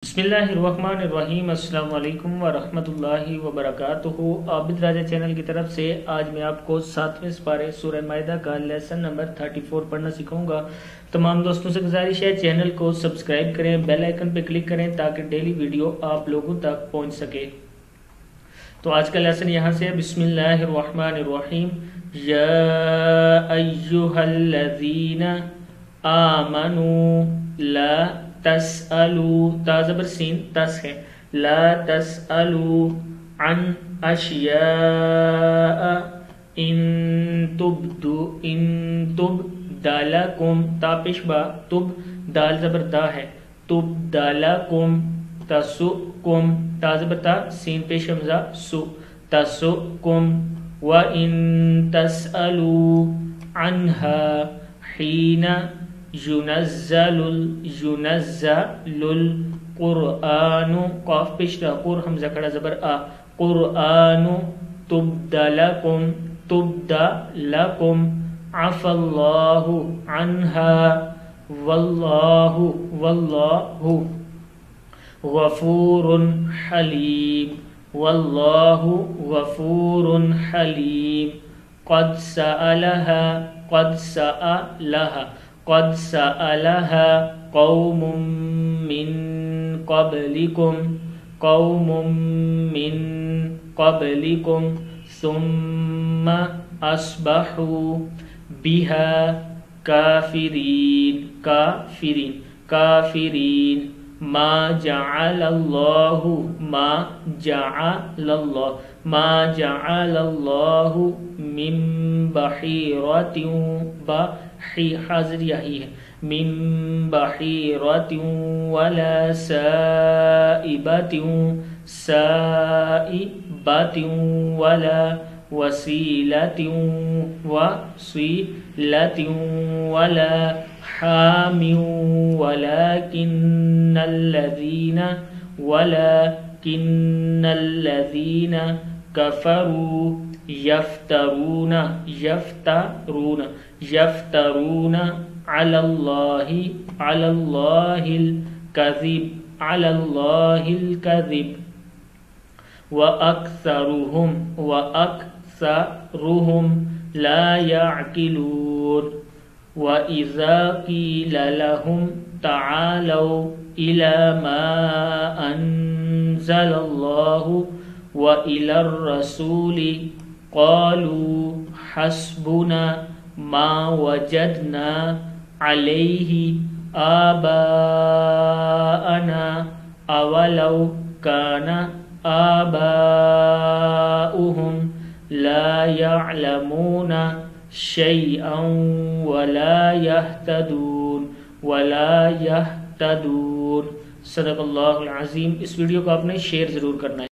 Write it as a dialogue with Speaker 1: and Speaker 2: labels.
Speaker 1: بسم اللہ الرحمن الرحیم۔ السلام علیکم ورحمۃ اللہ وبرکاتہ۔ عابد راجہ چینل کی طرف سے آج میں آپ کو 7ویں سپارے سورہ مائدہ کا لیسن نمبر 34 پڑھنا سکھاؤں گا۔ تمام دوستوں سے گزارش ہے چینل کو سبسکرائب کریں، بیل آئیکن پہ کلک کریں تاکہ ڈیلی ویڈیو آپ لوگوں تک پہنچ سکے۔ تو آج کا لیسن یہاں سے بسم اللہ الرحمن الرحیم۔ یا ایہا الذین آمنوا لا تسألوا، تا زبر سین تس ہے، لا تسألوا عن اشیاء ان تبد لکم، تا پیش با تب، دال زبر دا ہے، تبد لکم تسؤکم، تا زبر تا سین پیش حمزہ سو، تسؤکم، وَإِن تَسْأَلُوا عَنْهَا حِينَ يُنَزَّلُ الْقُرْآنُ، قاف پیشتا قر حمزہ کڑا زبر آ، قرآن تبد لکم عفى اللہ عنها واللہ غفور حلیم، واللہ غفور حلیم۔ قد سألها قوم من قبلكم ثم أصبحوا بها كافرين ما جعل الله من بحيرة حاضر یہی ہے، من بحیرۃ ولا سائبۃ ولا وسیلۃ ولا حام ولكن الذین کفروا یفترون علی اللہ الکذب وَأَكْثَرُهُمْ لا يعقلون۔ وَإِذَا قِيلَ لَهُمْ تَعَالَوْا إِلَى مَا أَنزَلَ اللَّهُ وَإِلَى الرَّسُولِ قَالُوا حَسْبُنَا ما وجدنا علیہ آباءنا اولو کان آباؤہم لا یعلمون شیئا ولا یہتدون۔ صدق اللہ العظیم۔ اس ویڈیو کو آپ نے شیئر ضرور کرنا ہے۔